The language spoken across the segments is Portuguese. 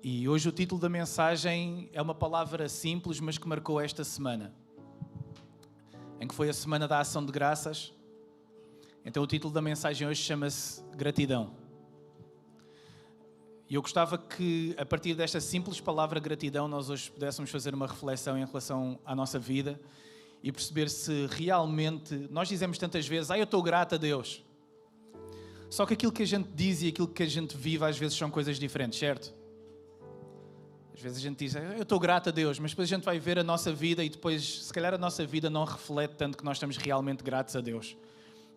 E hoje o título da mensagem é uma palavra simples, mas que marcou esta semana, em que foi a Semana da Ação de Graças. Então o título da mensagem hoje chama-se Gratidão. E eu gostava que, a partir desta simples palavra gratidão, nós hoje pudéssemos fazer uma reflexão em relação à nossa vida e perceber se realmente, nós dizemos tantas vezes, eu estou grato a Deus. Só que aquilo que a gente diz e aquilo que a gente vive às vezes são coisas diferentes, certo? Às vezes a gente diz, eu estou grato a Deus, mas depois a gente vai ver a nossa vida e depois, se calhar, a nossa vida não reflete tanto que nós estamos realmente gratos a Deus.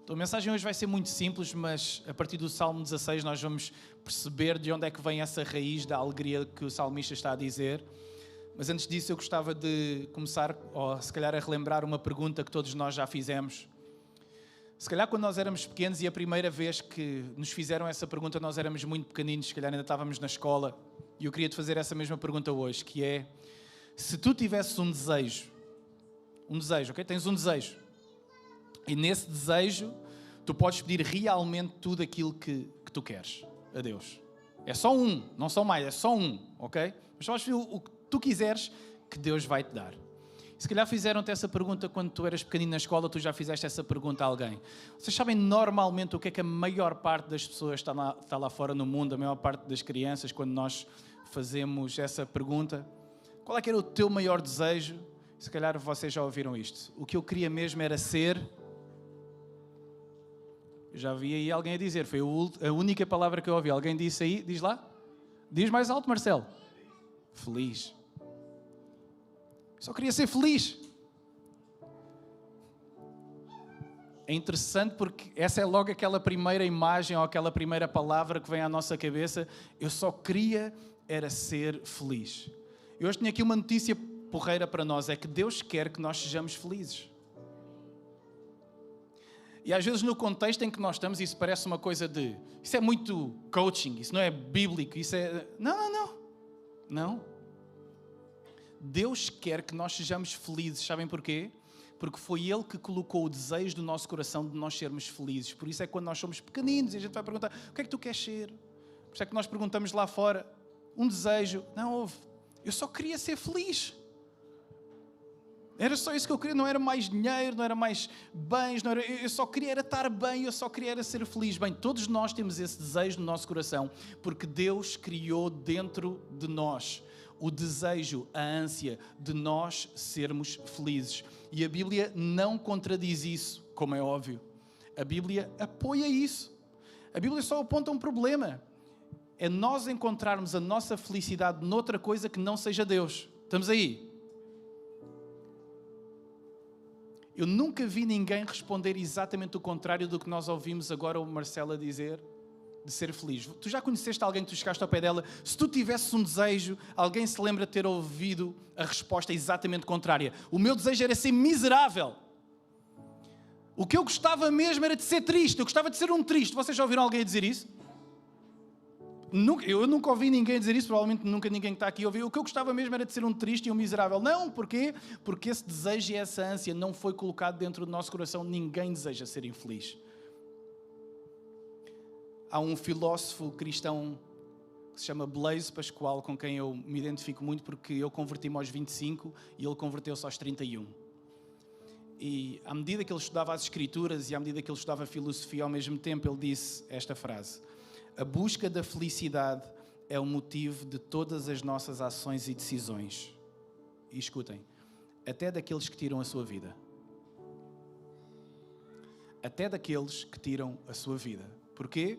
Então a mensagem hoje vai ser muito simples, mas a partir do Salmo 16 nós vamos perceber de onde é que vem essa raiz da alegria que o salmista está a dizer. Mas antes disso eu gostava de começar, ou se calhar a relembrar uma pergunta que todos nós já fizemos. Se calhar quando nós éramos pequenos e a primeira vez que nos fizeram essa pergunta nós éramos muito pequeninos, se calhar ainda estávamos na escola. E eu queria-te fazer essa mesma pergunta hoje, que é, se tu tivesses um desejo, ok? Tens um desejo. E nesse desejo, tu podes pedir realmente tudo aquilo que tu queres a Deus. É só um, não são mais, é só um, ok? Mas podes pedir o que tu quiseres que Deus vai te dar. Se calhar fizeram-te essa pergunta quando tu eras pequenino na escola, tu já fizeste essa pergunta a alguém. Vocês sabem normalmente o que é que a maior parte das pessoas está lá fora no mundo, a maior parte das crianças, quando nós fazemos essa pergunta? Qual é que era o teu maior desejo? Se calhar vocês já ouviram isto. O que eu queria mesmo era ser... Eu já vi aí alguém a dizer, foi a única palavra que eu ouvi. Alguém disse aí, diz lá? Diz mais alto, Marcelo. Feliz. Só queria ser feliz. É interessante porque essa é logo aquela primeira imagem ou aquela primeira palavra que vem à nossa cabeça. Eu só queria era ser feliz. Eu hoje tinha aqui uma notícia porreira para nós, é que Deus quer que nós sejamos felizes. E às vezes no contexto em que nós estamos, isso parece uma coisa de... Isso é muito coaching, isso não é bíblico, isso é... Não. Deus quer que nós sejamos felizes, sabem porquê? Porque foi Ele que colocou o desejo do nosso coração de nós sermos felizes. Por isso é que quando nós somos pequeninos e a gente vai perguntar, o que é que tu queres ser? Por isso é que nós perguntamos lá fora, um desejo. Não houve. Eu só queria ser feliz. Era só isso que eu queria, não era mais dinheiro, não era mais bens, eu só queria era estar bem, eu só queria era ser feliz. Bem, todos nós temos esse desejo no nosso coração, porque Deus criou dentro de nós o desejo, a ânsia de nós sermos felizes. E a Bíblia não contradiz isso, como é óbvio. A Bíblia apoia isso. A Bíblia só aponta um problema. É nós encontrarmos a nossa felicidade noutra coisa que não seja Deus. Estamos aí? Eu nunca vi ninguém responder exatamente o contrário do que nós ouvimos agora o Marcelo a dizer, de ser feliz. Tu já conheceste alguém que tu chegaste ao pé dela? Se tu tivesses um desejo, alguém se lembra de ter ouvido a resposta exatamente contrária. O meu desejo era ser miserável. O que eu gostava mesmo era de ser triste. Eu gostava de ser um triste. Vocês já ouviram alguém a dizer isso? Eu nunca ouvi ninguém dizer isso, provavelmente nunca ninguém que está aqui ouviu. O que eu gostava mesmo era de ser um triste e um miserável. Não, porquê? Porque esse desejo e essa ânsia não foi colocado dentro do nosso coração. Ninguém deseja ser infeliz. Há um filósofo cristão que se chama Blaise Pascal, com quem eu me identifico muito, porque eu converti-me aos 25 e ele converteu-se aos 31. E à medida que ele estudava as Escrituras e à medida que ele estudava a filosofia ao mesmo tempo, ele disse esta frase: a busca da felicidade é o motivo de todas as nossas ações e decisões. E escutem, até daqueles que tiram a sua vida. Até daqueles que tiram a sua vida. Porquê?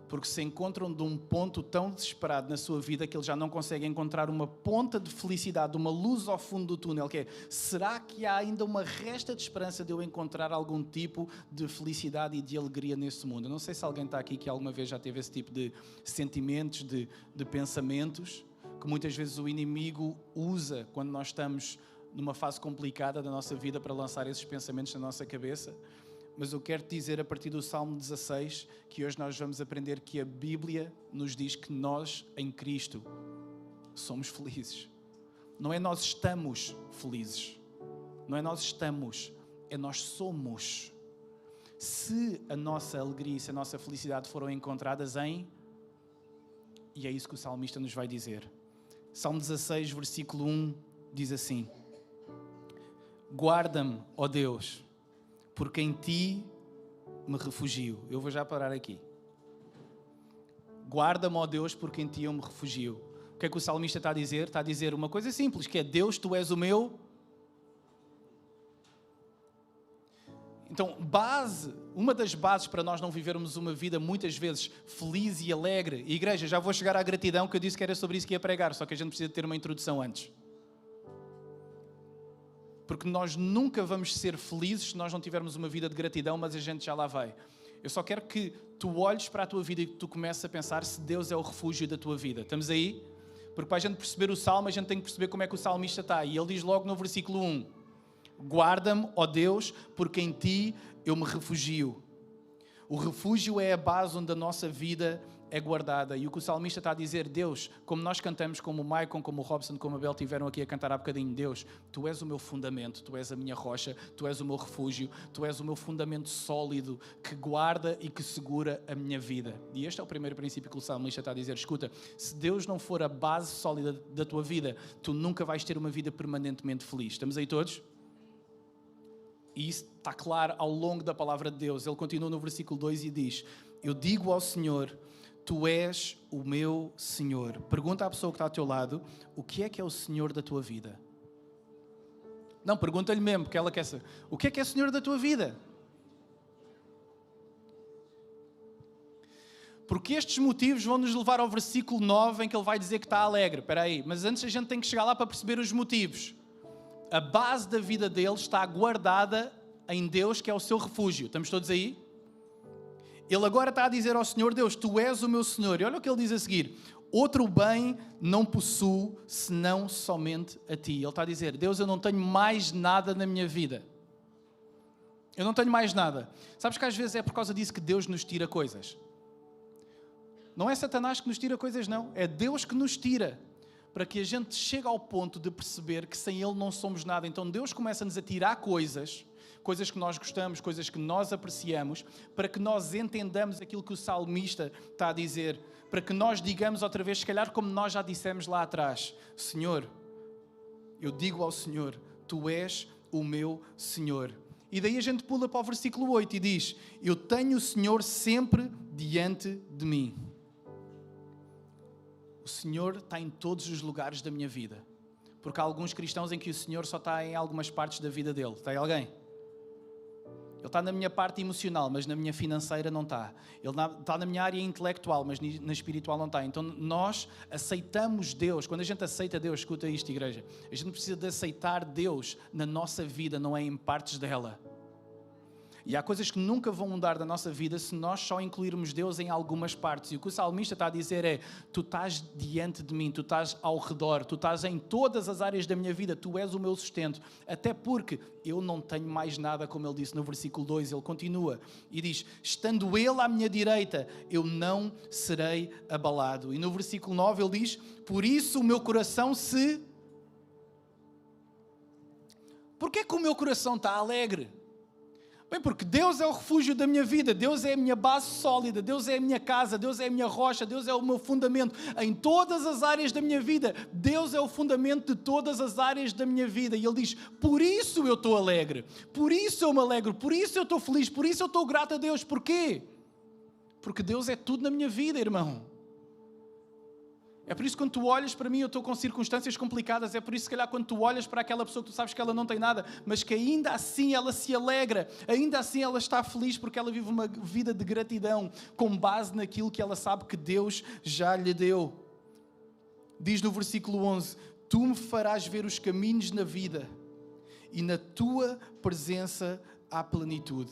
Porque se encontram de um ponto tão desesperado na sua vida que eles já não conseguem encontrar uma ponta de felicidade, uma luz ao fundo do túnel, que é, será que há ainda uma resta de esperança de eu encontrar algum tipo de felicidade e de alegria neste mundo? Eu não sei se alguém está aqui que alguma vez já teve esse tipo de sentimentos, de pensamentos, que muitas vezes o inimigo usa quando nós estamos numa fase complicada da nossa vida para lançar esses pensamentos na nossa cabeça. Mas eu quero te dizer, a partir do Salmo 16, que hoje nós vamos aprender que a Bíblia nos diz que nós, em Cristo, somos felizes. Não é nós estamos felizes. Não é nós estamos, é nós somos. Se a nossa alegria e se a nossa felicidade foram encontradas em... E é isso que o salmista nos vai dizer. Salmo 16, versículo 1, diz assim: guarda-me, ó Deus, porque em ti me refugio. Eu vou já parar aqui. Guarda-me, ó Deus, porque em ti eu me refugio. O que é que o salmista está a dizer? Está a dizer uma coisa simples, que é: Deus, tu és o meu... Então, uma das bases para nós não vivermos uma vida muitas vezes feliz e alegre. E, igreja, já vou chegar à gratidão, que eu disse que era sobre isso que ia pregar, só que a gente precisa ter uma introdução antes. Porque nós nunca vamos ser felizes se nós não tivermos uma vida de gratidão, mas a gente já lá vai. Eu só quero que tu olhes para a tua vida e que tu comeces a pensar se Deus é o refúgio da tua vida. Estamos aí? Porque para a gente perceber o salmo, a gente tem que perceber como é que o salmista está. E ele diz logo no versículo 1: guarda-me, ó Deus, porque em ti eu me refugio. O refúgio é a base onde a nossa vida é guardada. E o que o salmista está a dizer: Deus, como nós cantamos, como o Maicon, como o Robson, como a Bel tiveram aqui a cantar há bocadinho, Deus, tu és o meu fundamento, tu és a minha rocha, tu és o meu refúgio, tu és o meu fundamento sólido que guarda e que segura a minha vida. E este é o primeiro princípio que o salmista está a dizer: escuta, se Deus não for a base sólida da tua vida, tu nunca vais ter uma vida permanentemente feliz. Estamos aí todos? E isso está claro ao longo da palavra de Deus. Ele continua no versículo 2 e diz: eu digo ao Senhor, tu és o meu Senhor. Pergunta à pessoa que está ao teu lado: o que é o Senhor da tua vida? Não, pergunta-lhe mesmo, porque ela quer saber. O que é o Senhor da tua vida? Porque estes motivos vão nos levar ao versículo 9, em que ele vai dizer que está alegre. Espera aí, mas antes a gente tem que chegar lá para perceber os motivos. A base da vida dele está guardada em Deus, que é o seu refúgio. Estamos todos aí? Ele agora está a dizer ao Senhor: Deus, tu és o meu Senhor. E olha o que ele diz a seguir: outro bem não possuo, senão somente a ti. Ele está a dizer: Deus, eu não tenho mais nada na minha vida. Eu não tenho mais nada. Sabes que às vezes é por causa disso que Deus nos tira coisas. Não é Satanás que nos tira coisas, não. É Deus que nos tira, para que a gente chegue ao ponto de perceber que sem Ele não somos nada. Então Deus começa-nos a tirar coisas que nós gostamos, coisas que nós apreciamos, para que nós entendamos aquilo que o salmista está a dizer, para que nós digamos outra vez, se calhar como nós já dissemos lá atrás: Senhor, eu digo ao Senhor, tu és o meu Senhor. E daí a gente pula para o versículo 8 e diz: eu tenho o Senhor sempre diante de mim. O Senhor está em todos os lugares da minha vida. Porque há alguns cristãos em que o Senhor só está em algumas partes da vida dele. Está aí alguém? Ele está na minha parte emocional, mas na minha financeira não está. Ele está na minha área intelectual, mas na espiritual não está. Então nós aceitamos Deus. Quando a gente aceita Deus, escuta isto, igreja, a gente precisa de aceitar Deus na nossa vida, não é em partes dela. E há coisas que nunca vão mudar da nossa vida se nós só incluirmos Deus em algumas partes. E o que o salmista está a dizer é: tu estás diante de mim, tu estás ao redor, tu estás em todas as áreas da minha vida, tu és o meu sustento. Até porque eu não tenho mais nada, como ele disse no versículo 2, ele continua e diz: estando ele à minha direita, eu não serei abalado. E no versículo 9 ele diz: por isso o meu coração se... Porquê é que o meu coração está alegre? Bem, porque Deus é o refúgio da minha vida, Deus é a minha base sólida, Deus é a minha casa, Deus é a minha rocha, Deus é o meu fundamento em todas as áreas da minha vida. Deus é o fundamento de todas as áreas da minha vida. E Ele diz: por isso eu estou alegre, por isso eu me alegro, por isso eu estou feliz, por isso eu estou grato a Deus. Porquê? Porque Deus é tudo na minha vida, irmão. É por isso que quando tu olhas para mim, eu estou com circunstâncias complicadas. É por isso, se calhar, quando tu olhas para aquela pessoa que tu sabes que ela não tem nada, mas que ainda assim ela se alegra, ainda assim ela está feliz porque ela vive uma vida de gratidão com base naquilo que ela sabe que Deus já lhe deu. Diz no versículo 11: tu me farás ver os caminhos na vida e na tua presença há plenitude.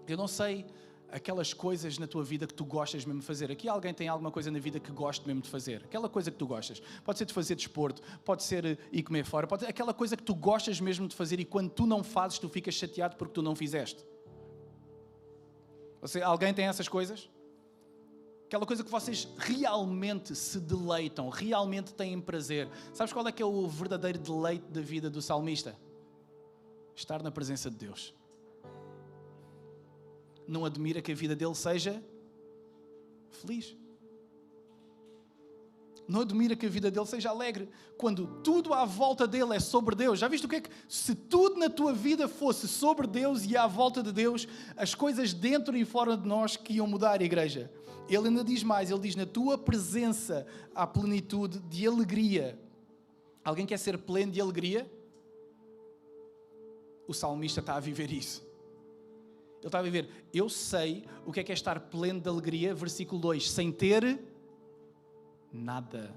Eu não sei aquelas coisas na tua vida que tu gostas mesmo de fazer. Aqui alguém tem alguma coisa na vida que gosta mesmo de fazer? Aquela coisa que tu gostas. Pode ser de fazer desporto, pode ser ir comer fora, pode ser aquela coisa que tu gostas mesmo de fazer e quando tu não fazes, tu ficas chateado porque tu não fizeste. Alguém tem essas coisas? Aquela coisa que vocês realmente se deleitam, realmente têm prazer. Sabes qual é que é o verdadeiro deleite da vida do salmista? Estar na presença de Deus. Não admira que a vida dele seja feliz. Não admira que a vida dele seja alegre quando tudo à volta dele é sobre Deus. Já viste o que é que... Se tudo na tua vida fosse sobre Deus e à volta de Deus, as coisas dentro e fora de nós que iam mudar, igreja. Ele ainda diz mais, ele diz, na tua presença há plenitude de alegria. Alguém quer ser pleno de alegria? O salmista está a viver isso. Ele está a viver, eu sei o que é estar pleno de alegria, versículo 2, sem ter nada.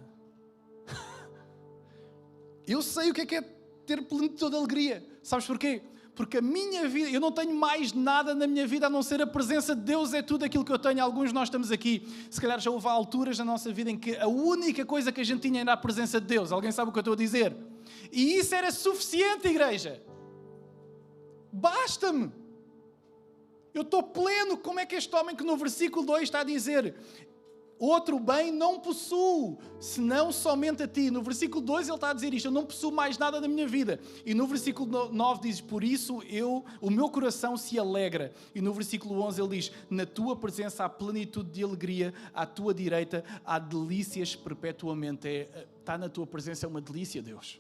Eu sei o que é ter plenitude de alegria. Sabes porquê? Porque a minha vida, eu não tenho mais nada na minha vida a não ser a presença de Deus, é tudo aquilo que eu tenho. Alguns de nós estamos aqui, se calhar já houve alturas na nossa vida em que a única coisa que a gente tinha era a presença de Deus. Alguém sabe o que eu estou a dizer? E isso era suficiente, igreja. Basta-me. Eu estou pleno. Como é que este homem que no versículo 2 está a dizer... Outro bem não possuo, senão somente a ti. No versículo 2 ele está a dizer isto, eu não possuo mais nada da minha vida. E no versículo 9 diz, por isso o meu coração se alegra. E no versículo 11 ele diz, na tua presença há plenitude de alegria, à tua direita há delícias perpetuamente. Está na tua presença é uma delícia, Deus.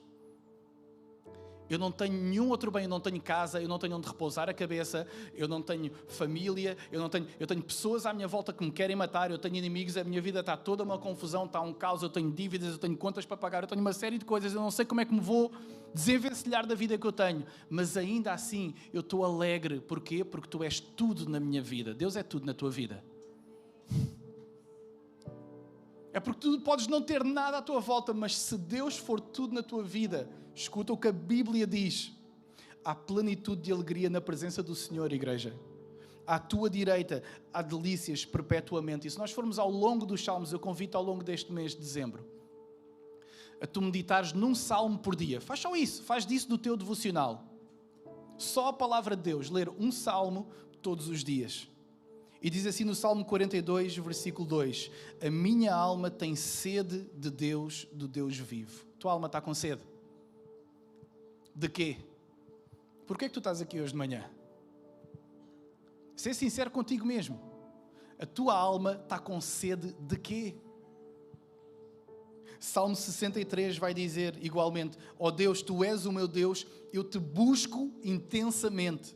Eu não tenho nenhum outro bem, eu não tenho casa, eu não tenho onde repousar a cabeça, eu não tenho família, eu tenho pessoas à minha volta que me querem matar, eu tenho inimigos, a minha vida está toda uma confusão, está um caos, eu tenho dívidas, eu tenho contas para pagar, eu tenho uma série de coisas, eu não sei como é que me vou desenvencilhar da vida que eu tenho, mas ainda assim eu estou alegre. Porquê? Porque tu és tudo na minha vida. Deus é tudo na tua vida. É porque tu podes não ter nada à tua volta, mas se Deus for tudo na tua vida, escuta o que a Bíblia diz. Há plenitude de alegria na presença do Senhor, igreja. À tua direita há delícias perpetuamente. E se nós formos ao longo dos salmos, eu convido ao longo deste mês de dezembro, a tu meditares num salmo por dia. Faz só isso, faz disso do teu devocional. Só a palavra de Deus, ler um salmo todos os dias. E diz assim no Salmo 42, versículo 2, a minha alma tem sede de Deus, do Deus vivo. Tua alma está com sede? De quê? Porquê é que tu estás aqui hoje de manhã? Ser sincero contigo mesmo. A tua alma está com sede de quê? Salmo 63 vai dizer igualmente, ó Deus, tu és o meu Deus, eu te busco intensamente.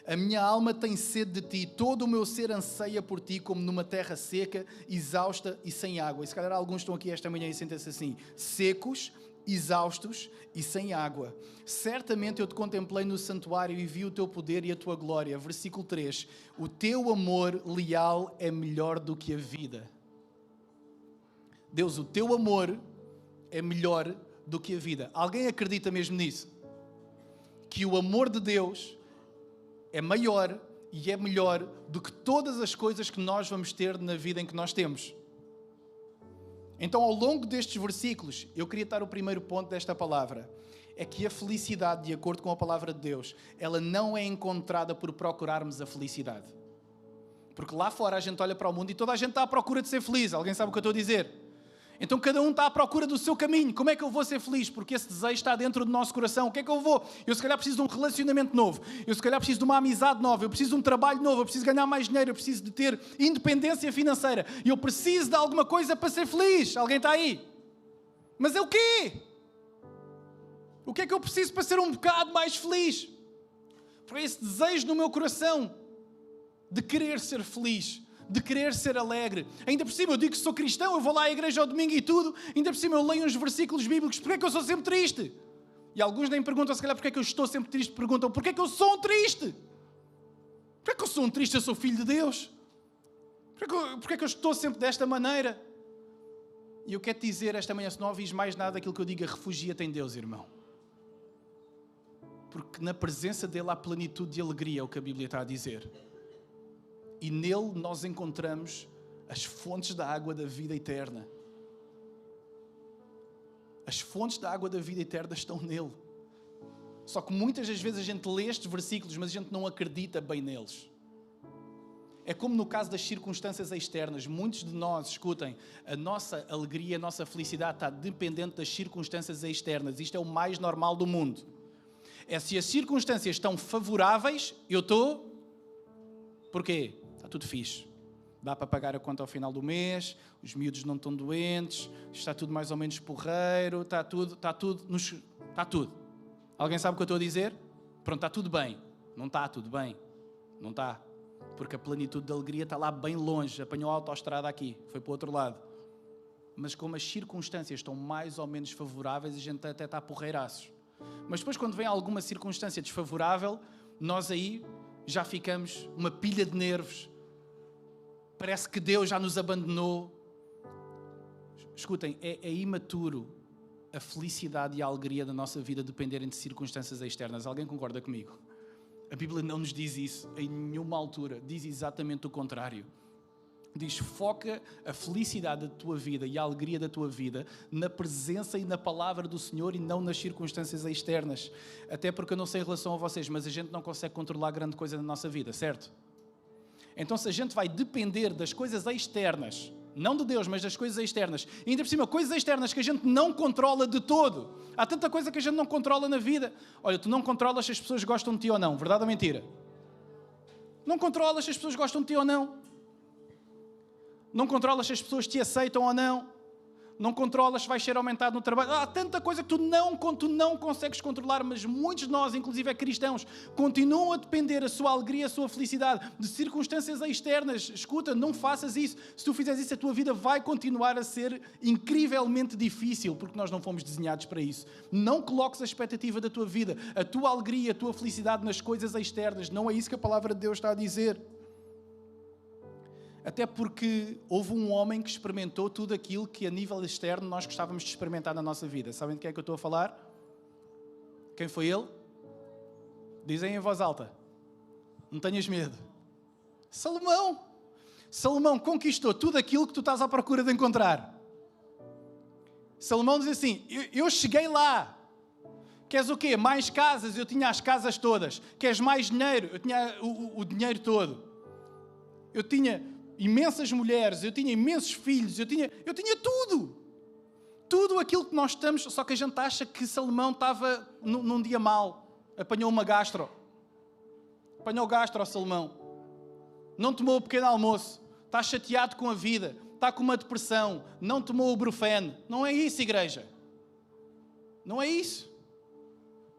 A minha alma tem sede de ti, todo o meu ser anseia por ti, como numa terra seca, exausta e sem água. E se calhar alguns estão aqui esta manhã e sentem-se assim, secos, exaustos e sem água. Certamente eu te contemplei no santuário e vi o teu poder e a tua glória. Versículo 3, o teu amor leal é melhor do que a vida. Deus, o teu amor é melhor do que a vida. Alguém acredita mesmo nisso? Que o amor de Deus é maior e é melhor do que todas as coisas que nós vamos ter na vida em que nós temos. Então, ao longo destes versículos, eu queria dar o primeiro ponto desta palavra. É que a felicidade, de acordo com a palavra de Deus, ela não é encontrada por procurarmos a felicidade. Porque lá fora a gente olha para o mundo e toda a gente está à procura de ser feliz. Alguém sabe o que eu estou a dizer? Então cada um está à procura do seu caminho. Como é que eu vou ser feliz? Porque esse desejo está dentro do nosso coração. O que é que eu vou? Eu se calhar preciso de um relacionamento novo. Eu se calhar preciso de uma amizade nova. Eu preciso de um trabalho novo. Eu preciso ganhar mais dinheiro. Eu preciso de ter independência financeira. E eu preciso de alguma coisa para ser feliz. Alguém está aí? Mas é o quê? O que é que eu preciso para ser um bocado mais feliz? Foi esse desejo no meu coração de querer ser feliz, de querer ser alegre. Ainda por cima eu digo que sou cristão, eu vou lá à igreja ao domingo e tudo, ainda por cima eu leio uns versículos bíblicos. Porquê é que eu sou sempre triste? E alguns nem perguntam, se calhar, porquê é que eu estou sempre triste, perguntam, porquê é que eu sou um triste? Porquê é que eu sou um triste? Eu sou filho de Deus. Porquê é que eu estou sempre desta maneira? E eu quero te dizer esta manhã, se não ouvis mais nada daquilo que eu diga, refugia-te em Deus, irmão. Porque na presença dele há plenitude de alegria, é o que a Bíblia está a dizer. E nele nós encontramos as fontes da água da vida eterna. As fontes da água da vida eterna estão nele. Só que muitas das vezes a gente lê estes versículos, mas a gente não acredita bem neles. É como no caso das circunstâncias externas. Muitos de nós, escutem, a nossa alegria, a nossa felicidade está dependente das circunstâncias externas. Isto é o mais normal do mundo. É se as circunstâncias estão favoráveis, eu estou... Porquê? Está tudo fixe. dá para pagar a conta ao final do mês, os miúdos não estão doentes, está tudo mais ou menos porreiro, está tudo. Alguém sabe o que eu estou a dizer? Pronto, está tudo bem. Não está tudo bem. Não está. Porque a plenitude da alegria está lá bem longe, apanhou a autoestrada aqui, foi para o outro lado. Mas como as circunstâncias estão mais ou menos favoráveis, a gente até está porreiraços. Mas depois quando vem alguma circunstância desfavorável, nós aí já ficamos uma pilha de nervos. Parece que Deus já nos abandonou. Escutem, é imaturo a felicidade e a alegria da nossa vida dependerem de circunstâncias externas. Alguém concorda comigo? A Bíblia não nos diz isso em nenhuma altura. Diz exatamente o contrário. Diz, foca a felicidade da tua vida e a alegria da tua vida na presença e na palavra do Senhor e não nas circunstâncias externas. Até porque eu não sei em relação a vocês, mas a gente não consegue controlar grande coisa na nossa vida, certo? Então se a gente vai depender das coisas externas, não de Deus, mas das coisas externas, e ainda por cima, coisas externas que a gente não controla de todo. Há tanta coisa que a gente não controla na vida. Olha, tu não controlas se as pessoas gostam de ti ou não, verdade ou mentira? Não controlas se as pessoas gostam de ti ou não. Não controlas se as pessoas te aceitam ou não. Não controlas se vais ser aumentado no trabalho. Há tanta coisa que tu não consegues controlar, mas muitos de nós, inclusive cristãos, continuam a depender a sua alegria, a sua felicidade de circunstâncias externas. Escuta, não faças isso. Se tu fizeres isso, a tua vida vai continuar a ser incrivelmente difícil, porque nós não fomos desenhados para isso. Não coloques a expectativa da tua vida, a tua alegria, a tua felicidade nas coisas externas. Não é isso que a palavra de Deus está a dizer. Até porque houve um homem que experimentou tudo aquilo que a nível externo nós gostávamos de experimentar na nossa vida. Sabem de quem é que eu estou a falar? Quem foi ele? Dizem em voz alta. Não tenhas medo. Salomão. Salomão conquistou tudo aquilo que tu estás à procura de encontrar. Salomão diz assim, eu cheguei lá. Queres o quê? Mais casas? Eu tinha as casas todas. Queres mais dinheiro? Eu tinha o dinheiro todo. Eu tinha imensas mulheres, eu tinha imensos filhos, eu tinha tudo. Tudo aquilo que nós estamos, só que a gente acha que Salomão estava num dia mau. Apanhou uma gastro. Apanhou gastro, Salomão. Não tomou o pequeno almoço. Está chateado com a vida. Está com uma depressão. Não tomou o Brufen. Não é isso, igreja. Não é isso.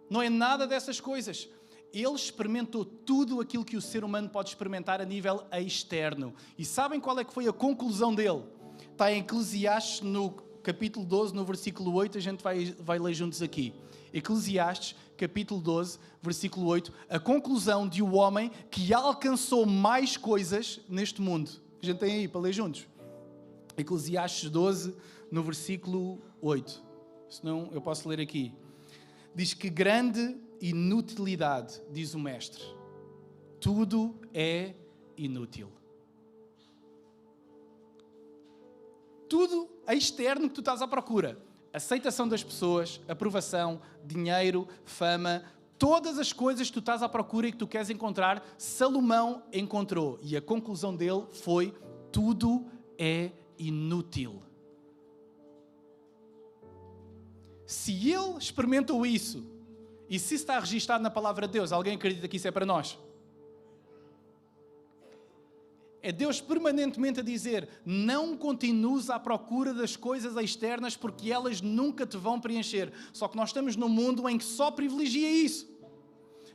Não é nada dessas coisas. Ele experimentou tudo aquilo que o ser humano pode experimentar a nível externo. E sabem qual é que foi a conclusão dele? Está em Eclesiastes, no capítulo 12, no versículo 8, a gente vai ler juntos aqui. Eclesiastes, capítulo 12, versículo 8, a conclusão de um homem que alcançou mais coisas neste mundo. A gente tem aí para ler juntos. Eclesiastes 12, no versículo 8. Senão eu posso ler aqui. Diz que grande inutilidade, diz o mestre. Tudo é inútil. Tudo externo que tu estás à procura. Aceitação das pessoas, aprovação, dinheiro, fama, todas as coisas que tu estás à procura e que tu queres encontrar, Salomão encontrou. E a conclusão dele foi: tudo é inútil. Se ele experimentou isso, e se está registado na palavra de Deus, alguém acredita que isso é para nós? É Deus permanentemente a dizer: não continues à procura das coisas externas porque elas nunca te vão preencher. Só que nós estamos num mundo em que só privilegia isso.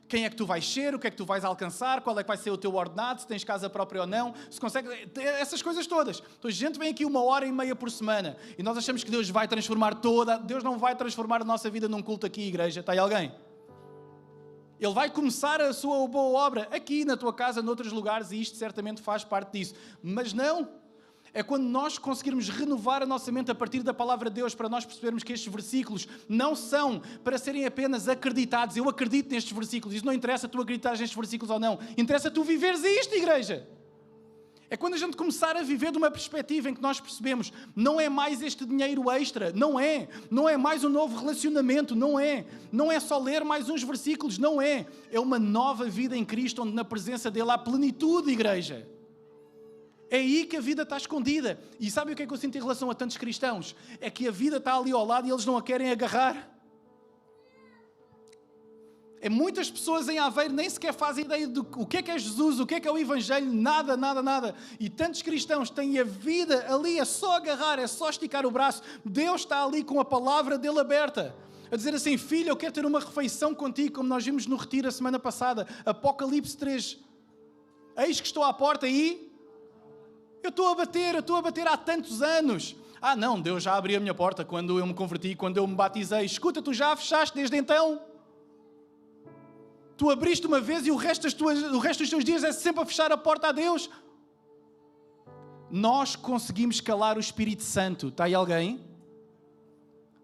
Quem é que tu vais ser, o que é que tu vais alcançar, qual é que vai ser o teu ordenado, se tens casa própria ou não, se consegue, essas coisas todas. Então a gente vem aqui 1h30 por semana e nós achamos que Deus vai transformar Deus não vai transformar a nossa vida num culto aqui, igreja. Está aí alguém? Ele vai começar a sua boa obra aqui na tua casa, noutros lugares, e isto certamente faz parte disso. Mas não. É quando nós conseguirmos renovar a nossa mente a partir da palavra de Deus, para nós percebermos que estes versículos não são para serem apenas acreditados. Eu acredito nestes versículos. Isso não interessa tu acreditares nestes versículos ou não. Interessa tu viveres isto, igreja. É quando a gente começar a viver de uma perspectiva em que nós percebemos: não é mais este dinheiro extra, não é mais um novo relacionamento, não é só ler mais uns versículos, não é uma nova vida em Cristo, onde na presença dele há plenitude, igreja. É aí que a vida está escondida. E sabe o que é que eu sinto em relação a tantos cristãos? É que a vida está ali ao lado e eles não a querem agarrar. Muitas pessoas em Aveiro nem sequer fazem ideia do o que é Jesus, o que é o Evangelho, nada, nada, nada. E tantos cristãos têm a vida ali, é só agarrar, é só esticar o braço. Deus está ali com a palavra dele aberta. A dizer assim, filho, eu quero ter uma refeição contigo, como nós vimos no retiro a semana passada. Apocalipse 3. Eis que estou à porta e eu estou a bater há tantos anos. Ah não, Deus já abriu a minha porta quando eu me converti, quando eu me batizei. Escuta, tu já a fechaste desde então. Tu abriste uma vez e o resto dos teus dias é sempre a fechar a porta a Deus. Nós conseguimos calar o Espírito Santo. Está aí alguém?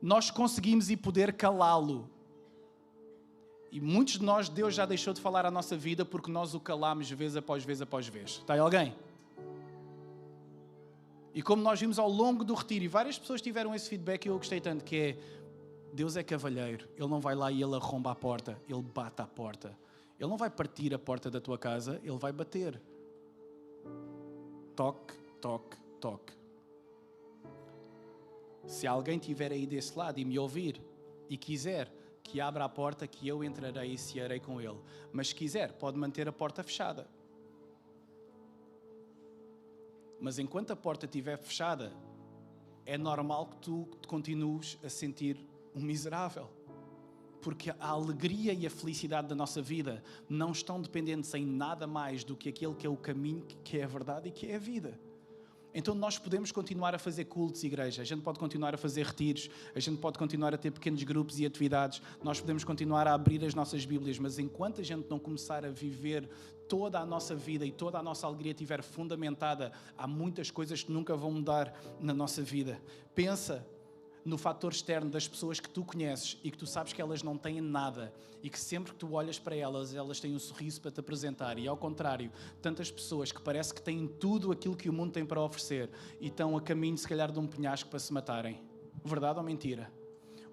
Nós conseguimos e poder calá-lo. E muitos de nós, Deus já deixou de falar a nossa vida porque nós o calámos vez após vez após vez. Está aí alguém? E como nós vimos ao longo do retiro, e várias pessoas tiveram esse feedback e eu gostei tanto, que é, Deus é cavalheiro, Ele não vai lá e Ele arromba a porta, Ele bate à porta. Ele não vai partir a porta da tua casa, Ele vai bater. Toque, toque, toque. Se alguém estiver aí desse lado e me ouvir e quiser que abra a porta, que eu entrarei e cearei com Ele. Mas se quiser, pode manter a porta fechada. Mas enquanto a porta estiver fechada, é normal que tu te continues a sentir um miserável. Porque a alegria e a felicidade da nossa vida não estão dependentes em nada mais do que aquele que é o caminho, que é a verdade e que é a vida. Então nós podemos continuar a fazer cultos, igreja, a gente pode continuar a fazer retiros, a gente pode continuar a ter pequenos grupos e atividades, nós podemos continuar a abrir as nossas Bíblias, mas enquanto a gente não começar a viver toda a nossa vida e toda a nossa alegria estiver fundamentada, há muitas coisas que nunca vão mudar na nossa vida. Pensa no fator externo das pessoas que tu conheces e que tu sabes que elas não têm nada e que sempre que tu olhas para elas, elas têm um sorriso para te apresentar, e ao contrário, tantas pessoas que parece que têm tudo aquilo que o mundo tem para oferecer e estão a caminho se calhar de um penhasco para se matarem. Verdade ou mentira?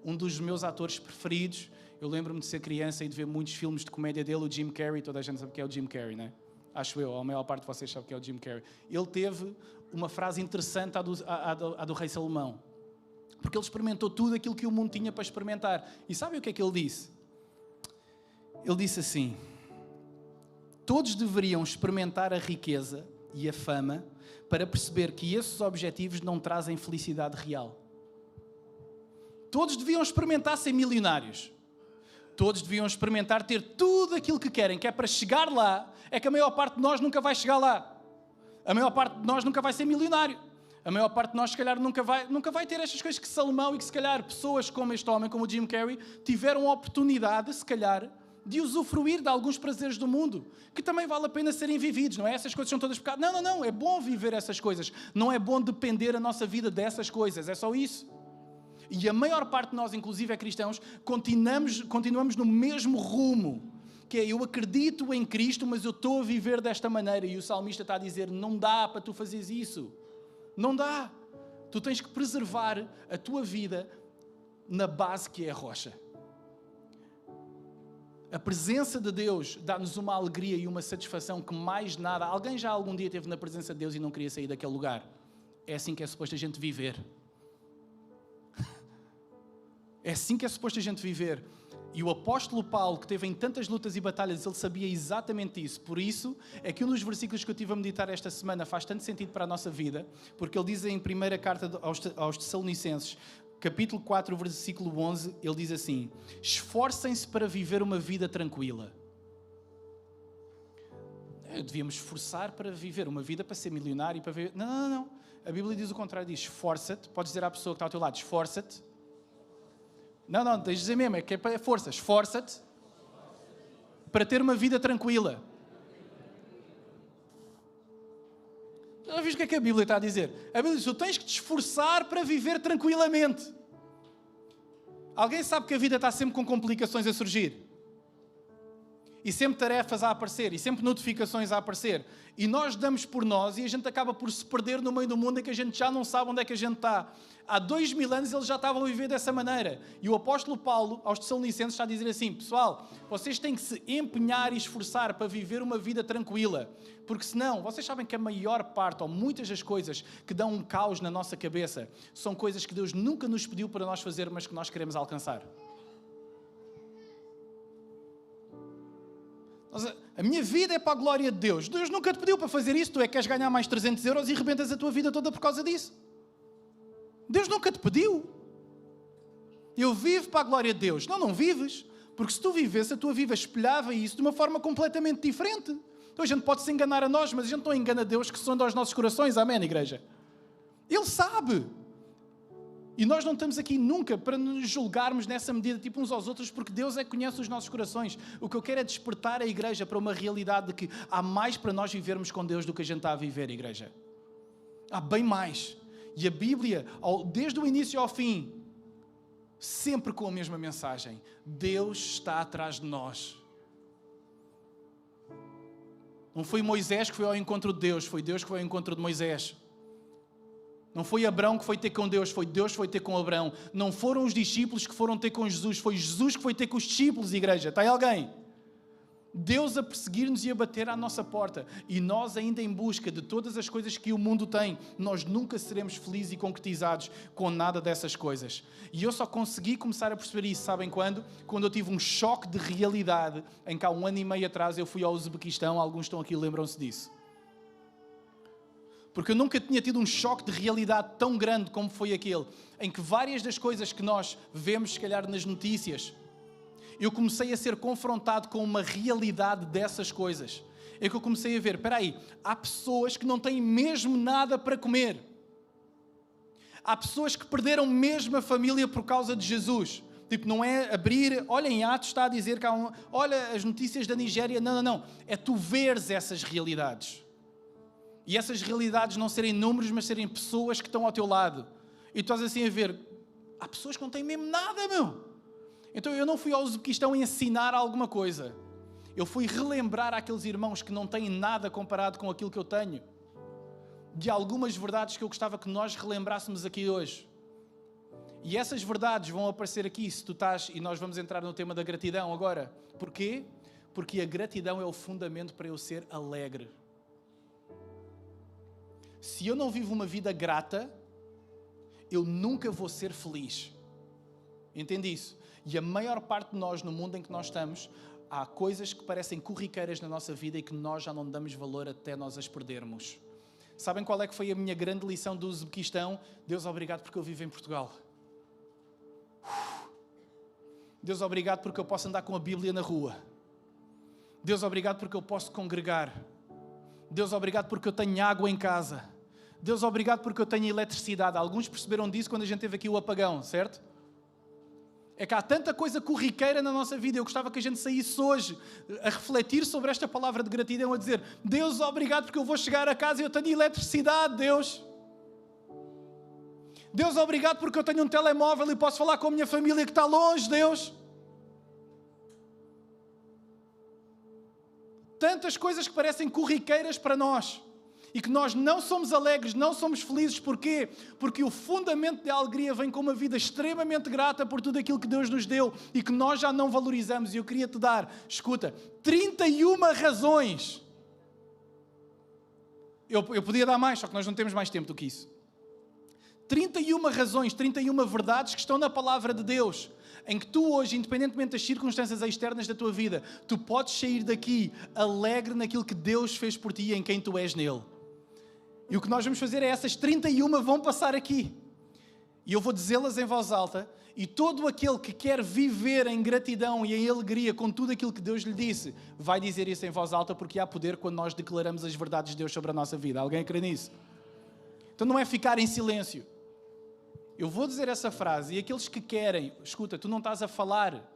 Um dos meus atores preferidos, eu lembro-me de ser criança e de ver muitos filmes de comédia dele, o Jim Carrey. Toda a gente sabe que é o Jim Carrey, não é? Acho eu, a maior parte de vocês sabe que é o Jim Carrey. Ele teve uma frase interessante à do Rei Salomão. Porque ele experimentou tudo aquilo que o mundo tinha para experimentar. E sabe o que é que ele disse? Ele disse assim: todos deveriam experimentar a riqueza e a fama para perceber que esses objetivos não trazem felicidade real. Todos deviam experimentar ser milionários. Todos deviam experimentar ter tudo aquilo que querem, que é para chegar lá. É que a maior parte de nós nunca vai chegar lá. A maior parte de nós nunca vai ser milionário. A maior parte de nós, se calhar, nunca vai ter estas coisas que Salomão e que, se calhar, pessoas como este homem, como o Jim Carrey, tiveram a oportunidade, se calhar, de usufruir de alguns prazeres do mundo, que também vale a pena serem vividos, não é? Essas coisas são todas pecados. Não, é bom viver essas coisas. Não é bom depender a nossa vida dessas coisas, é só isso. E a maior parte de nós, inclusive é cristãos, continuamos no mesmo rumo, que é, eu acredito em Cristo, mas eu estou a viver desta maneira. E o salmista está a dizer, não dá para tu fazeres isso. Não dá. Tu tens que preservar a tua vida na base que é a rocha. A presença de Deus dá-nos uma alegria e uma satisfação que mais nada... Alguém já algum dia esteve na presença de Deus e não queria sair daquele lugar? É assim que é suposto a gente viver. É assim que é suposto a gente viver. E o apóstolo Paulo, que teve em tantas lutas e batalhas, ele sabia exatamente isso. Por isso é que um dos versículos que eu estive a meditar esta semana faz tanto sentido para a nossa vida, porque ele diz em primeira carta aos Tessalonicenses, capítulo 4, versículo 11, ele diz assim: esforcem-se para viver uma vida tranquila. Devíamos esforçar para viver uma vida, para ser milionário, para viver... Não. A Bíblia diz o contrário, diz esforça-te. Podes dizer à pessoa que está ao teu lado, esforça-te. Não, tens de dizer mesmo, é que é para força. Esforça-te para ter uma vida tranquila. Já viste o que é a Bíblia está a dizer? A Bíblia diz, tu tens que te esforçar para viver tranquilamente. Alguém sabe que a vida está sempre com complicações a surgir? E sempre tarefas a aparecer, e sempre notificações a aparecer. E nós damos por nós, e a gente acaba por se perder no meio do mundo em que a gente já não sabe onde é que a gente está. Há 2000 anos eles já estavam a viver dessa maneira. E o apóstolo Paulo, aos Tessalonicenses, está a dizer assim, pessoal, vocês têm que se empenhar e esforçar para viver uma vida tranquila. Porque senão, vocês sabem que a maior parte, ou muitas das coisas que dão um caos na nossa cabeça, são coisas que Deus nunca nos pediu para nós fazer, mas que nós queremos alcançar. A minha vida é para a glória de Deus. Deus nunca te pediu para fazer isso. Tu é que queres ganhar mais 300 euros e rebentas a tua vida toda por causa disso. Deus nunca te pediu. Eu vivo para a glória de Deus. Não vives. Porque se tu vivesse, a tua vida espelhava isso de uma forma completamente diferente. Então a gente pode se enganar a nós, mas a gente não engana Deus que sonda os nossos corações. Amém, igreja? Ele sabe. E nós não estamos aqui nunca para nos julgarmos nessa medida, tipo uns aos outros, porque Deus é que conhece os nossos corações. O que eu quero é despertar a igreja para uma realidade de que há mais para nós vivermos com Deus do que a gente está a viver, igreja. Há bem mais. E a Bíblia, desde o início ao fim, sempre com a mesma mensagem. Deus está atrás de nós. Não foi Moisés que foi ao encontro de Deus, foi Deus que foi ao encontro de Moisés. Não foi Abraão que foi ter com Deus, foi Deus que foi ter com Abraão. Não foram os discípulos que foram ter com Jesus, foi Jesus que foi ter com os discípulos, igreja. Está aí alguém? Deus a perseguir-nos e a bater à nossa porta. E nós ainda em busca de todas as coisas que o mundo tem, nós nunca seremos felizes e concretizados com nada dessas coisas. E eu só consegui começar a perceber isso, sabem quando? Quando eu tive um choque de realidade, em que há 1 ano e meio atrás eu fui ao Uzbequistão, alguns estão aqui e lembram-se disso. Porque eu nunca tinha tido um choque de realidade tão grande como foi aquele, em que várias das coisas que nós vemos, se calhar, nas notícias, eu comecei a ser confrontado com uma realidade dessas coisas. É que eu comecei a ver, espera aí, há pessoas que não têm mesmo nada para comer. Há pessoas que perderam mesmo a família por causa de Jesus. Tipo, não é abrir, olha, em Atos está a dizer que há olha as notícias da Nigéria. Não. É tu veres essas realidades. E essas realidades não serem números, mas serem pessoas que estão ao teu lado. E tu estás assim a ver, há pessoas que não têm mesmo nada, meu. Então eu não fui ao Uzbequistão ensinar alguma coisa. Eu fui relembrar àqueles irmãos que não têm nada comparado com aquilo que eu tenho. De algumas verdades que eu gostava que nós relembrássemos aqui hoje. E essas verdades vão aparecer aqui se tu estás, e nós vamos entrar no tema da gratidão agora. Porquê? Porque a gratidão é o fundamento para eu ser alegre. Se eu não vivo uma vida grata, eu nunca vou ser feliz. Entende isso? E a maior parte de nós, no mundo em que nós estamos, há coisas que parecem corriqueiras na nossa vida e que nós já não damos valor até nós as perdermos. Sabem qual é que foi a minha grande lição do Uzbequistão? Deus, obrigado porque eu vivo em Portugal. Deus, obrigado porque eu posso andar com a Bíblia na rua. Deus, obrigado porque eu posso congregar. Deus, obrigado porque eu tenho água em casa. Deus, obrigado porque eu tenho eletricidade. Alguns perceberam disso quando a gente teve aqui o apagão, certo? É que há tanta coisa corriqueira na nossa vida. Eu gostava que a gente saísse hoje a refletir sobre esta palavra de gratidão, a dizer, Deus, obrigado porque eu vou chegar a casa e eu tenho eletricidade, Deus. Deus, obrigado porque eu tenho um telemóvel e posso falar com a minha família que está longe, Deus. Tantas coisas que parecem corriqueiras para nós e que nós não somos alegres, não somos felizes. Porquê? Porque o fundamento da alegria vem com uma vida extremamente grata por tudo aquilo que Deus nos deu e que nós já não valorizamos. E eu queria te dar, escuta, 31 razões. Eu podia dar mais, só que nós não temos mais tempo do que isso. 31 razões, 31 verdades que estão na palavra de Deus, em que tu hoje, independentemente das circunstâncias externas da tua vida, tu podes sair daqui alegre naquilo que Deus fez por ti e em quem tu és nele. E o que nós vamos fazer é essas 31 vão passar aqui. E eu vou dizê-las em voz alta, e todo aquele que quer viver em gratidão e em alegria com tudo aquilo que Deus lhe disse, vai dizer isso em voz alta, porque há poder quando nós declaramos as verdades de Deus sobre a nossa vida. Alguém crê nisso? Então não é ficar em silêncio. Eu vou dizer essa frase e aqueles que querem, escuta, tu não estás a falar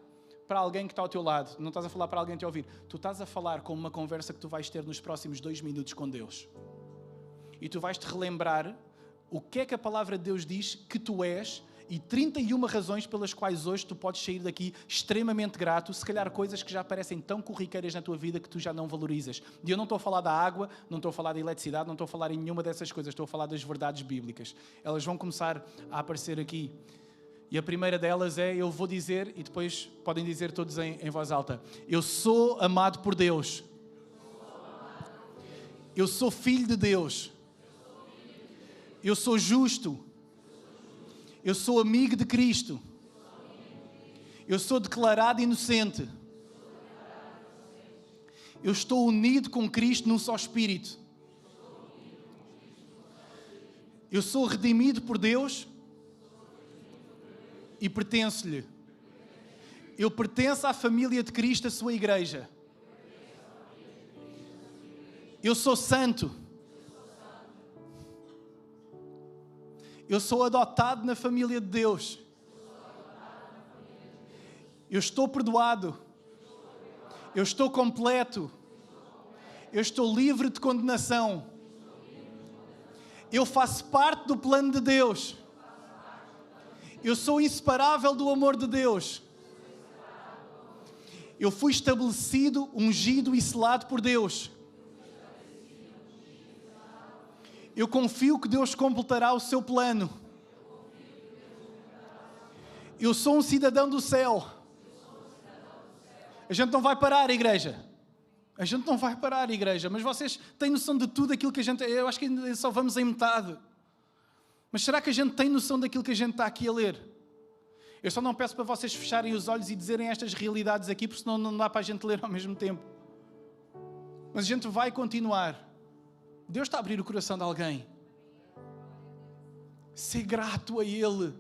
para alguém que está ao teu lado, não estás a falar para alguém te ouvir, tu estás a falar com uma conversa que tu vais ter nos próximos 2 minutos com Deus. E tu vais-te relembrar o que é que a palavra de Deus diz que tu és e 31 razões pelas quais hoje tu podes sair daqui extremamente grato, se calhar coisas que já parecem tão corriqueiras na tua vida que tu já não valorizas. E eu não estou a falar da água, não estou a falar da eletricidade, não estou a falar em nenhuma dessas coisas, estou a falar das verdades bíblicas. Elas vão começar a aparecer aqui. E a primeira delas é, eu vou dizer, e depois podem dizer todos em voz alta, eu sou amado por Deus. Eu sou filho de Deus. Eu sou justo. Eu sou amigo de Cristo. Eu sou declarado inocente. Eu estou unido com Cristo num só Espírito. Eu sou redimido por Deus e pertenço-lhe. Eu pertenço à família de Cristo, a sua igreja. Eu sou santo. Eu sou adotado na família de Deus. Eu estou perdoado. Eu estou completo. Eu estou livre de condenação. Eu faço parte do plano de Deus. Eu sou inseparável do amor de Deus. Eu fui estabelecido, ungido e selado por Deus. Eu confio que Deus completará o seu plano. Eu sou um cidadão do céu. A gente não vai parar, igreja. A gente não vai parar, igreja. Mas vocês têm noção de tudo aquilo que a gente... Eu acho que ainda só vamos em metade. Mas será que a gente tem noção daquilo que a gente está aqui a ler? Eu só não peço para vocês fecharem os olhos e dizerem estas realidades aqui, porque senão não dá para a gente ler ao mesmo tempo. Mas a gente vai continuar. Deus está a abrir o coração de alguém. Ser grato a Ele.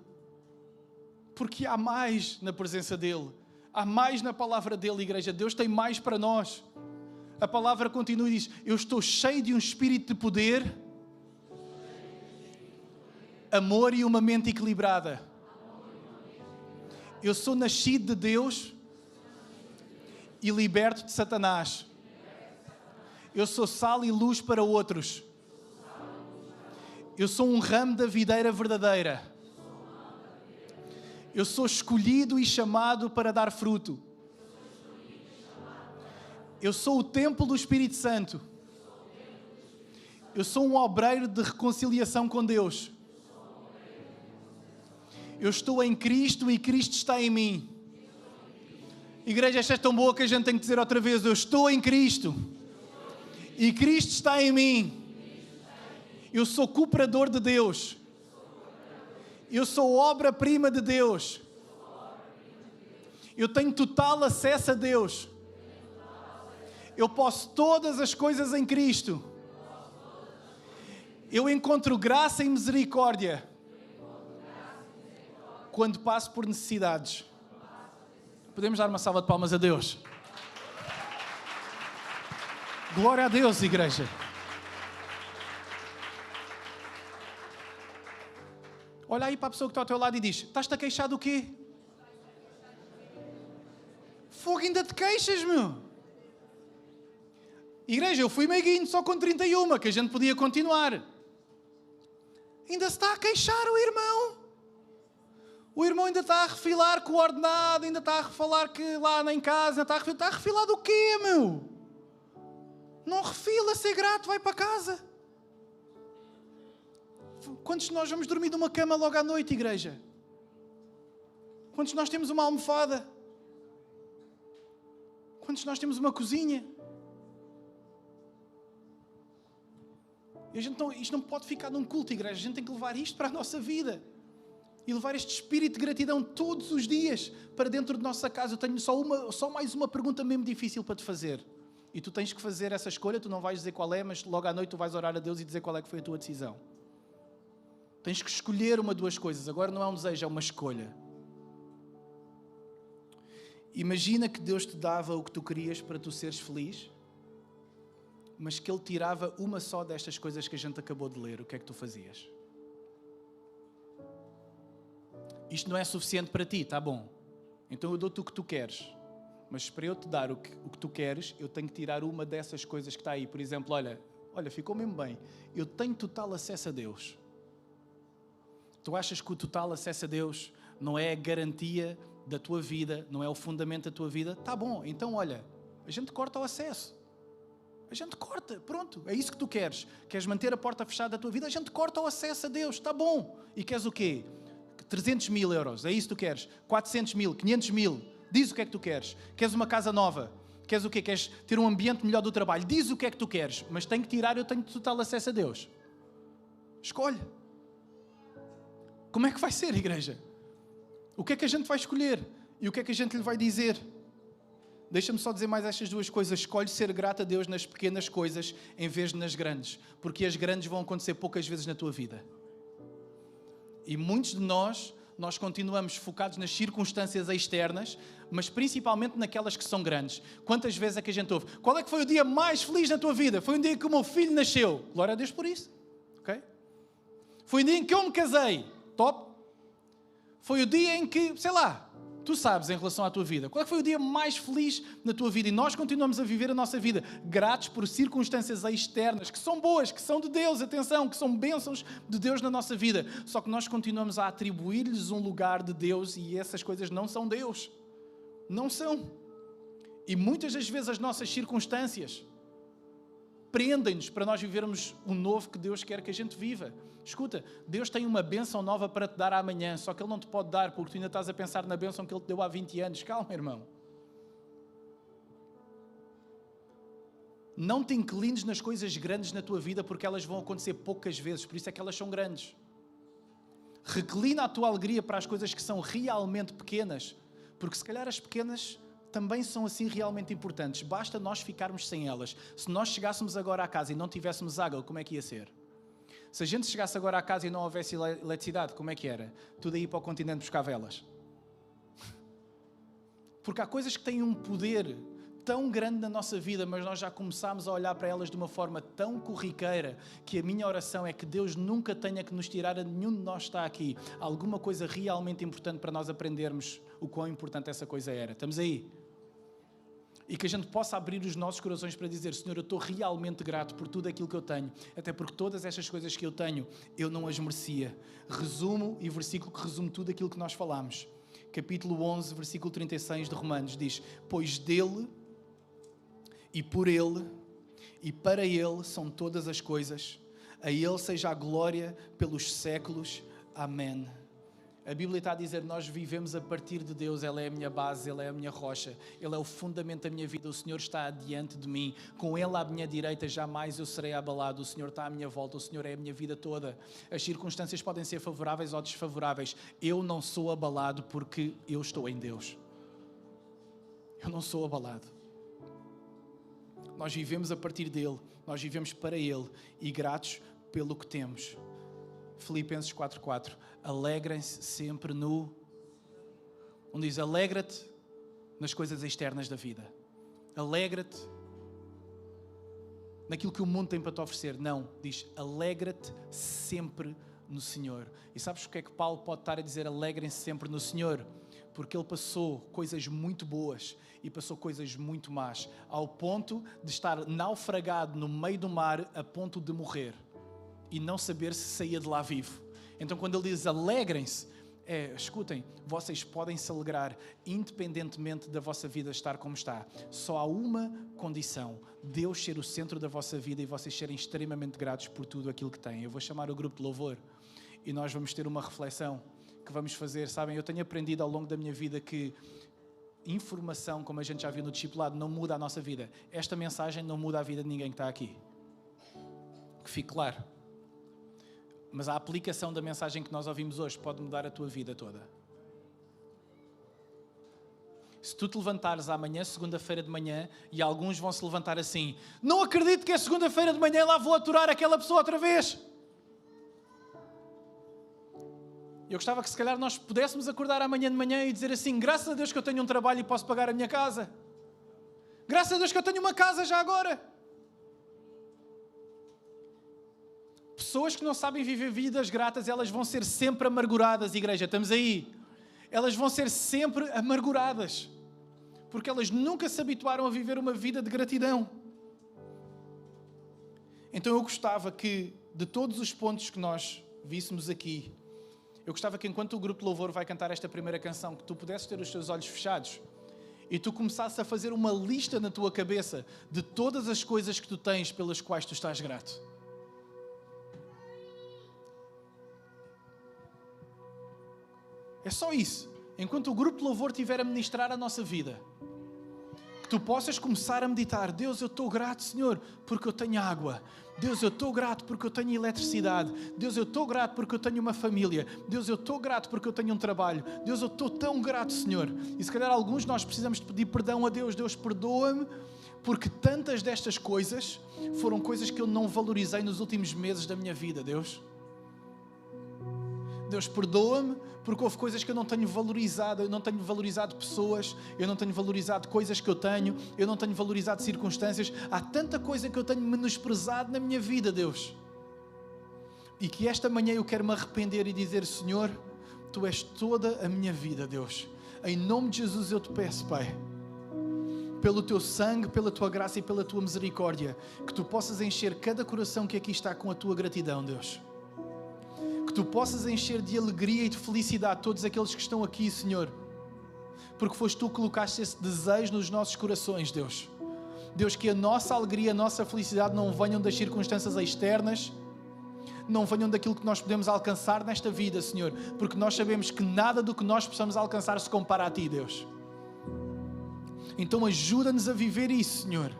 Porque há mais na presença dEle. Há mais na palavra dEle, igreja. Deus tem mais para nós. A palavra continua e diz: eu estou cheio de um espírito de poder, amor e uma mente equilibrada. Eu sou nascido de Deus e liberto de Satanás. Eu sou sal e luz para outros. Eu sou um ramo da videira verdadeira. Eu sou escolhido e chamado para dar fruto. Eu sou o templo do Espírito Santo. Eu sou um obreiro de reconciliação com Deus. Eu estou em Cristo e Cristo está em mim. Igreja, esta é tão boa que a gente tem que dizer outra vez: eu estou em Cristo e Cristo está em mim. Eu sou cooperador de Deus. Eu sou obra-prima de Deus. Eu tenho total acesso a Deus. Eu posso todas as coisas em Cristo. Eu encontro graça e misericórdia quando passo por necessidades. Podemos dar uma salva de palmas a Deus? Glória a Deus, igreja. Olha aí para a pessoa que está ao teu lado e diz: estás-te a queixar do quê? Fogo, ainda te queixas, meu. Igreja, eu fui meiguinho só com 31, que a gente podia continuar. Ainda se está a queixar o irmão. O irmão ainda está a refilar com o ordenado, ainda está a refalar que lá em casa, está a refilar do quê, meu? Não refila, ser grato, vai para casa. Quantos de nós vamos dormir numa cama logo à noite, igreja? Quantos de nós temos uma almofada? Quantos de nós temos uma cozinha? E isto não pode ficar num culto, igreja. A gente tem que levar isto para a nossa vida. E levar este espírito de gratidão todos os dias para dentro de nossa casa. Eu tenho só mais uma pergunta mesmo difícil para te fazer. E tu tens que fazer essa escolha. Tu não vais dizer qual é, mas logo à noite tu vais orar a Deus e dizer qual é que foi a tua decisão. Tens que escolher uma, duas coisas. Agora não é um desejo, é uma escolha. Imagina que Deus te dava o que tu querias para tu seres feliz, mas que Ele tirava uma só destas coisas que a gente acabou de ler. O que é que tu fazias? Isto não é suficiente para ti, tá bom? Então eu dou-te o que tu queres. Mas para eu te dar o que tu queres, eu tenho que tirar uma dessas coisas que está aí. Por exemplo, olha, ficou mesmo bem. Eu tenho total acesso a Deus. Tu achas que o total acesso a Deus não é a garantia da tua vida, não é o fundamento da tua vida? Tá bom, então olha, a gente corta o acesso. A gente corta, pronto, é isso que tu queres. Queres manter a porta fechada da tua vida? A gente corta o acesso a Deus, tá bom. E queres o quê? 300 mil euros, é isso que tu queres? 400 mil, 500 mil, diz o que é que tu queres. Queres uma casa nova? Queres o quê? Queres ter um ambiente melhor do trabalho? Diz o que é que tu queres, mas tenho que tirar, eu tenho total acesso a Deus. Escolhe. Como é que vai ser, igreja? O que é que a gente vai escolher? E o que é que a gente lhe vai dizer? Deixa-me só dizer mais estas duas coisas. Escolhe ser grato a Deus nas pequenas coisas em vez de nas grandes. Porque as grandes vão acontecer poucas vezes na tua vida. E muitos de nós continuamos focados nas circunstâncias externas, mas principalmente naquelas que são grandes. Quantas vezes é que a gente ouve? Qual é que foi o dia mais feliz na tua vida? Foi um dia que o meu filho nasceu. Glória a Deus por isso. Okay? Foi o dia em que eu me casei. Top. Foi o dia em que, sei lá, tu sabes em relação à tua vida. Qual é que foi o dia mais feliz na tua vida? E nós continuamos a viver a nossa vida gratos por circunstâncias externas, que são boas, que são de Deus, atenção, que são bênçãos de Deus na nossa vida. Só que nós continuamos a atribuir-lhes um lugar de Deus e essas coisas não são Deus. Não são. E muitas das vezes as nossas circunstâncias prendem-nos para nós vivermos o novo que Deus quer que a gente viva. Escuta, Deus tem uma bênção nova para te dar amanhã, só que Ele não te pode dar porque tu ainda estás a pensar na bênção que Ele te deu há 20 anos. Calma, irmão. Não te inclines nas coisas grandes na tua vida porque elas vão acontecer poucas vezes, por isso é que elas são grandes. Reclina a tua alegria para as coisas que são realmente pequenas, porque se calhar as pequenas também são assim realmente importantes. Basta nós ficarmos sem elas. Se nós chegássemos agora à casa e não tivéssemos água, como é que ia ser? Se a gente chegasse agora à casa e não houvesse eletricidade, como é que era? Tudo aí para o continente buscar velas. Porque há coisas que têm um poder tão grande na nossa vida, mas nós já começámos a olhar para elas de uma forma tão corriqueira que a minha oração é que Deus nunca tenha que nos tirar a nenhum de nós está aqui alguma coisa realmente importante para nós aprendermos o quão importante essa coisa era. Estamos aí? E que a gente possa abrir os nossos corações para dizer: Senhor, eu estou realmente grato por tudo aquilo que eu tenho, até porque todas estas coisas que eu tenho, eu não as merecia. Resumo e versículo que resume tudo aquilo que nós falámos. Capítulo 11, versículo 36 de Romanos diz: pois dele e por ele e para ele são todas as coisas, a ele seja a glória pelos séculos. Amém. A Bíblia está a dizer, nós vivemos a partir de Deus, Ele é a minha base, Ele é a minha rocha, Ele é o fundamento da minha vida, o Senhor está adiante de mim, com Ele à minha direita jamais eu serei abalado, o Senhor está à minha volta, o Senhor é a minha vida toda. As circunstâncias podem ser favoráveis ou desfavoráveis, eu não sou abalado porque eu estou em Deus. Eu não sou abalado. Nós vivemos a partir dEle, nós vivemos para Ele e gratos pelo que temos. Filipenses 4:4. Alegrem-se sempre no... Onde diz, alegra-te nas coisas externas da vida. Alegra-te naquilo que o mundo tem para te oferecer. Não, diz, alegra-te sempre no Senhor. E sabes o que é que Paulo pode estar a dizer? Alegrem-se sempre no Senhor. Porque ele passou coisas muito boas e passou coisas muito más, ao ponto de estar naufragado no meio do mar, a ponto de morrer e não saber se saía de lá vivo. Então quando ele diz alegrem-se, escutem, vocês podem se alegrar independentemente da vossa vida estar como está. Só há uma condição, Deus ser o centro da vossa vida e vocês serem extremamente gratos por tudo aquilo que têm. Eu vou chamar o grupo de louvor e nós vamos ter uma reflexão que vamos fazer. Sabem, eu tenho aprendido ao longo da minha vida que informação, como a gente já viu no discipulado, não muda a nossa vida. Esta mensagem não muda a vida de ninguém que está aqui. Que fique claro. Mas a aplicação da mensagem que nós ouvimos hoje pode mudar a tua vida toda. Se tu te levantares amanhã, segunda-feira de manhã, e alguns vão se levantar assim, não acredito que é segunda-feira de manhã, lá vou aturar aquela pessoa outra vez. Eu gostava que se calhar nós pudéssemos acordar amanhã de manhã e dizer assim, graças a Deus que eu tenho um trabalho e posso pagar a minha casa. Graças a Deus que eu tenho uma casa já agora. Pessoas que não sabem viver vidas gratas, elas vão ser sempre amarguradas, igreja, estamos aí. Elas vão ser sempre amarguradas, porque elas nunca se habituaram a viver uma vida de gratidão. Então eu gostava que, de todos os pontos que nós víssemos aqui, eu gostava que enquanto o grupo de louvor vai cantar esta primeira canção, que tu pudesses ter os teus olhos fechados e tu começasses a fazer uma lista na tua cabeça de todas as coisas que tu tens pelas quais tu estás grato. É só isso. Enquanto o grupo de louvor estiver a ministrar a nossa vida, que tu possas começar a meditar: Deus, eu estou grato, Senhor, porque eu tenho água. Deus, eu estou grato porque eu tenho eletricidade. Deus, eu estou grato porque eu tenho uma família. Deus, eu estou grato porque eu tenho um trabalho. Deus, eu estou tão grato, Senhor. E se calhar alguns de nós precisamos de pedir perdão a Deus. Deus, perdoa-me, porque tantas destas coisas foram coisas que eu não valorizei nos últimos meses da minha vida, Deus. Deus, perdoa-me, porque houve coisas que eu não tenho valorizado. Eu não tenho valorizado pessoas, eu não tenho valorizado coisas que eu tenho, eu não tenho valorizado circunstâncias. Há tanta coisa que eu tenho menosprezado na minha vida, Deus. E que esta manhã eu quero me arrepender e dizer: Senhor, Tu és toda a minha vida, Deus. Em nome de Jesus eu te peço, Pai, pelo Teu sangue, pela Tua graça e pela Tua misericórdia, que Tu possas encher cada coração que aqui está com a Tua gratidão, Deus. Que Tu possas encher de alegria e de felicidade todos aqueles que estão aqui, Senhor, porque foste Tu que colocaste esse desejo nos nossos corações, Deus. Deus, que a nossa alegria, a nossa felicidade não venham das circunstâncias externas, não venham daquilo que nós podemos alcançar nesta vida, Senhor, porque nós sabemos que nada do que nós possamos alcançar se compara a Ti, Deus. Então ajuda-nos a viver isso, Senhor.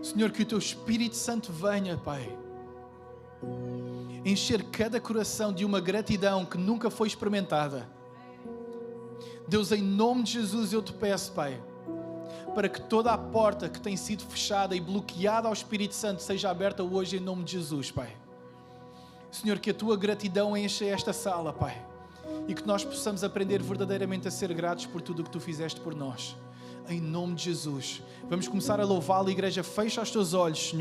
Senhor, que o Teu Espírito Santo venha, Pai, encher cada coração de uma gratidão que nunca foi experimentada. Deus, em nome de Jesus eu te peço, Pai, para que toda a porta que tem sido fechada e bloqueada ao Espírito Santo seja aberta hoje em nome de Jesus, Pai. Senhor, que a Tua gratidão encha esta sala, Pai, e que nós possamos aprender verdadeiramente a ser gratos por tudo o que Tu fizeste por nós. Em nome de Jesus. Vamos começar a louvá-lo, igreja. Fecha os teus olhos, Senhor.